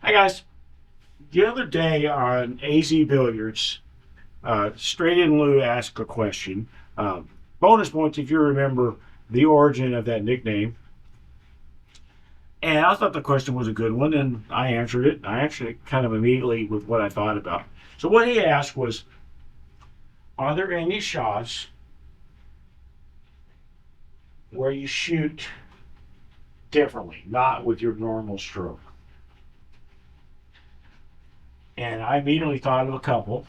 Hi guys. The other day on AZ-Billiards, Straight in Lou asked a question. Bonus points if you remember the origin of that nickname. And I thought the question was a good one, and I answered it. I answered it kind of immediately with what I thought about. So what he asked was, are there any shots where you shoot differently, not with your normal stroke? And I immediately thought of a couple.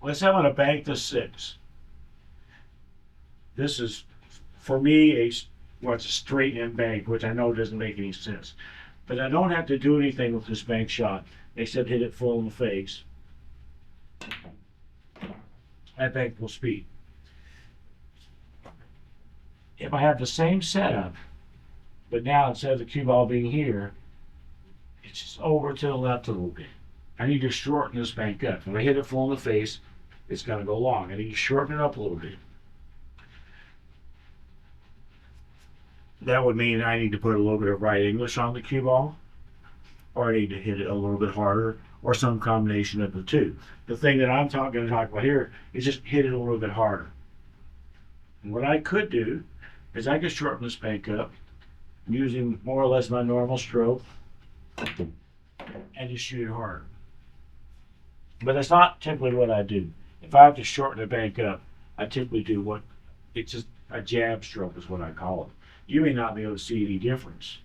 Let's say I'm going to bank the 6. This is, for me, it's a straight in bank, which I know doesn't make any sense. But I don't have to do anything with this bank shot except hit it full in the face at bankable speed. If I have the same setup, but now instead of the cue ball being here, it's just over to the left a little bit. I need to shorten this bank up. When I hit it full in the face, it's going to go long. I need to shorten it up a little bit. That would mean I need to put a little bit of right English on the cue ball, or I need to hit it a little bit harder, or some combination of the two. The thing that I'm going to talk about here is just hit it a little bit harder. And what I could do is I could shorten this bank up using more or less my normal stroke and just shoot it harder. But that's not typically what I do. If I have to shorten the bank up, I typically do it's just a jab stroke is what I call it. You may not be able to see any difference,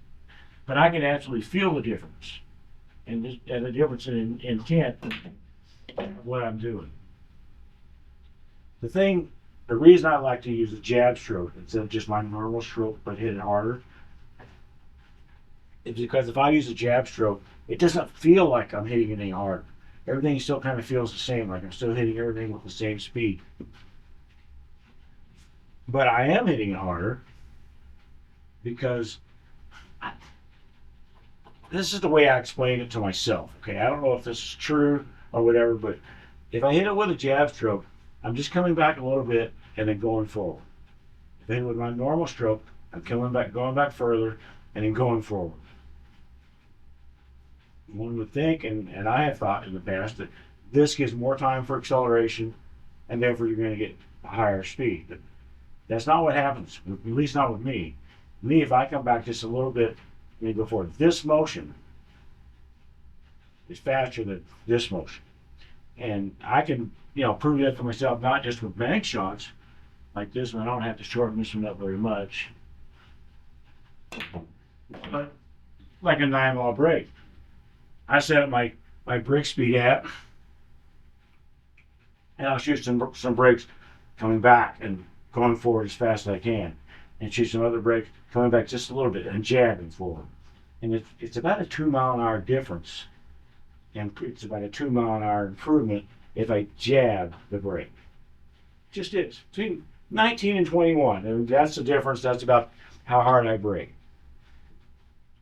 but I can actually feel the difference and the difference in intent of what I'm doing. The reason I like to use a jab stroke instead of just my normal stroke but hit it harder is because if I use a jab stroke, it doesn't feel like I'm hitting it any harder. Everything still kind of feels the same, like I'm still hitting everything with the same speed. But I am hitting it harder because this is the way I explain it to myself. Okay, I don't know if this is true or whatever, but if I hit it with a jab stroke, I'm just coming back a little bit and then going forward. If I hit it with my normal stroke, I'm going back further and then going forward. One would think, and I have thought in the past, that this gives more time for acceleration and therefore you're going to get a higher speed. But that's not what happens, at least not with me. Me, if I come back just a little bit and go forward, this motion is faster than this motion. And I can, prove that for myself, not just with bank shots like this one. I don't have to shorten this one up very much. But like a 9-ball break. I set up my break speed at, and I'll shoot some breaks coming back and going forward as fast as I can, and shoot some other breaks coming back just a little bit and jabbing forward. And it's about a 2-mile-an-hour difference, and it's about a 2-mile-an-hour improvement if I jab the break. Just is. Between 19 and 21, and that's the difference. That's about how hard I break.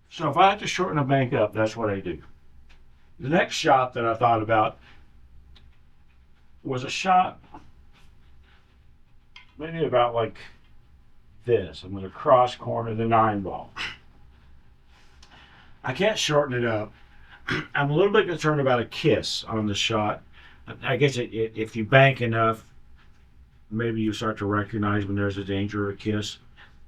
So if I have to shorten a bank up, that's what I do. The next shot that I thought about was a shot maybe about like this. I'm going to cross corner the 9-ball. I can't shorten it up. I'm a little bit concerned about a kiss on the shot. I guess if you bank enough, maybe you start to recognize when there's a danger of a kiss.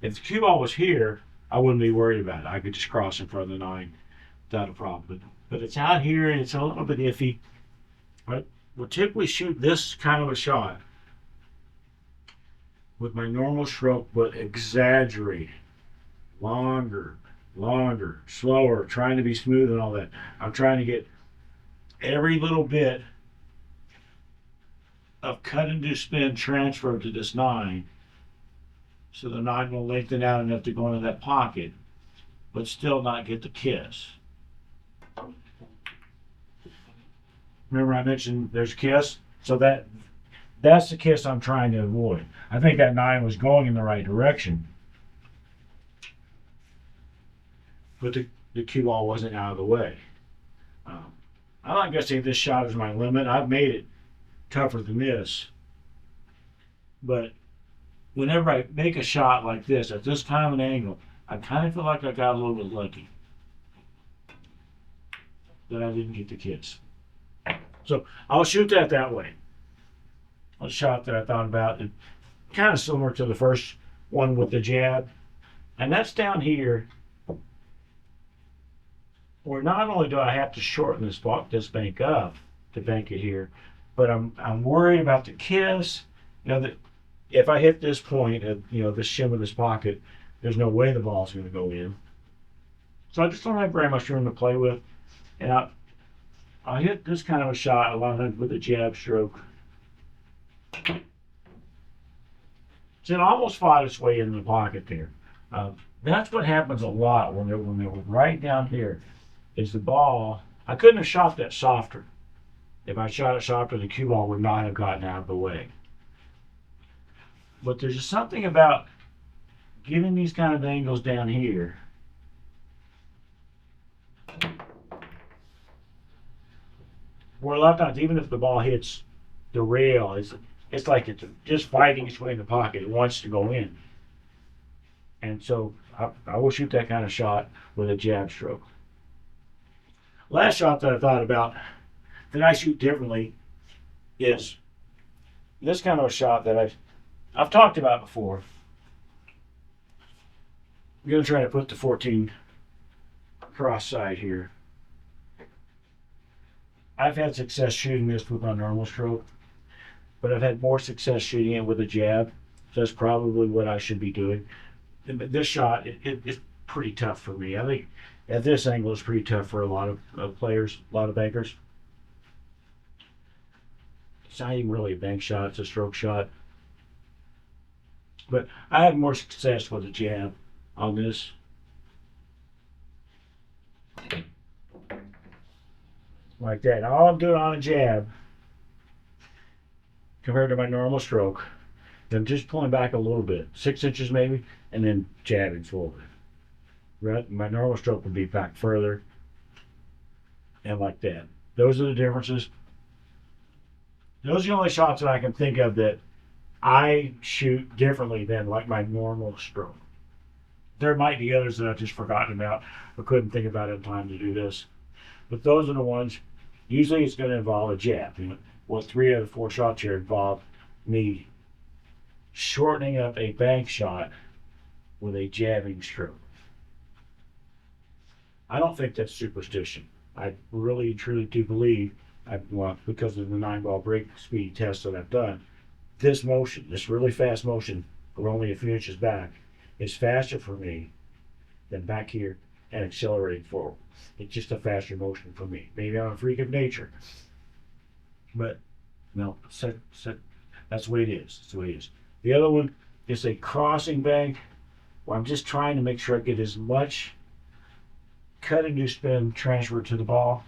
If the cue ball was here, I wouldn't be worried about it. I could just cross in front of the 9 without a problem. But it's out here and it's a little bit iffy. But we'll typically shoot this kind of a shot with my normal stroke, but exaggerate. Longer, slower, trying to be smooth and all that. I'm trying to get every little bit of cut into spin transferred to this 9, so the 9 will lengthen out enough to go into that pocket, but still not get the kiss. Remember I mentioned there's a kiss? So that's the kiss I'm trying to avoid. I think that 9 was going in the right direction, but the cue ball wasn't out of the way. I'm not going to say this shot is my limit. I've made it tougher than this. But whenever I make a shot like this, at this kind of an angle, I kind of feel like I got a little bit lucky. that I didn't get the kiss. So I'll shoot that way. A shot that I thought about, kind of similar to the first one with the jab. And that's down here, where not only do I have to shorten this bank up to bank it here, but I'm worried about the kiss. You know, that if I hit this point at, you know, the shim of this pocket, there's no way the ball's going to go in. So I just don't have very much room to play with. And I hit this kind of a shot a lot of times with a jab stroke. So it almost fought its way into the pocket there. That's what happens a lot when they're right down here. Is the ball? I couldn't have shot that softer. If I shot it softer, the cue ball would not have gotten out of the way. But there's just something about getting these kind of angles down here. Where a lot of times, even if the ball hits the rail, it's like it's just fighting its way in the pocket. It wants to go in. And so I will shoot that kind of shot with a jab stroke. Last shot that I thought about that I shoot differently is this kind of a shot that I've talked about before. I'm going to try to put the 14 cross side here. I've had success shooting this with my normal stroke, but I've had more success shooting it with a jab. So that's probably what I should be doing. This shot, it's pretty tough for me. I think at this angle, it's pretty tough for a lot of players, a lot of bankers. It's not even really a bank shot, it's a stroke shot. But I had more success with a jab on this. Like that. All I'm doing on a jab, compared to my normal stroke, I'm just pulling back a little bit, 6 inches maybe, and then jabbing forward. Right? My normal stroke would be back further, and like that. Those are the differences. Those are the only shots that I can think of that I shoot differently than like my normal stroke. There might be others that I've just forgotten about or couldn't think about in time to do this. But those are the ones, usually it's going to involve a jab. You know, well, 3 out of 4 shots here involve me shortening up a bank shot with a jabbing stroke. I don't think that's superstition. I really truly do believe, well, because of the 9-ball break speed test that I've done, this motion, this really fast motion, we're only a few inches back, is faster for me than back here and accelerating forward. It's just a faster motion for me. Maybe I'm a freak of nature, but no, that's the way it is. That's the way it is. The other one is a crossing bank where I'm just trying to make sure I get as much cut and do spin transfer to the ball.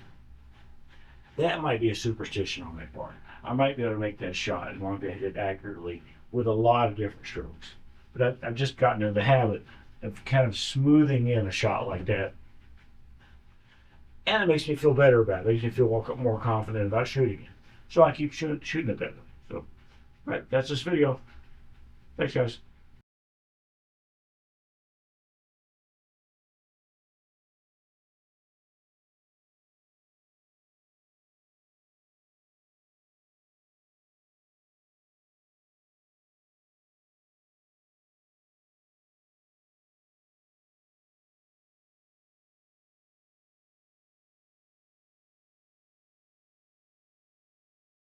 That might be a superstition on my part. I might be able to make that shot as long as I hit it accurately with a lot of different strokes. But I've just gotten into the habit of kind of smoothing in a shot like that. And it makes me feel better about it. It makes me feel more confident about shooting it. So I keep shooting it that way. So, right, that's this video. Thanks, guys.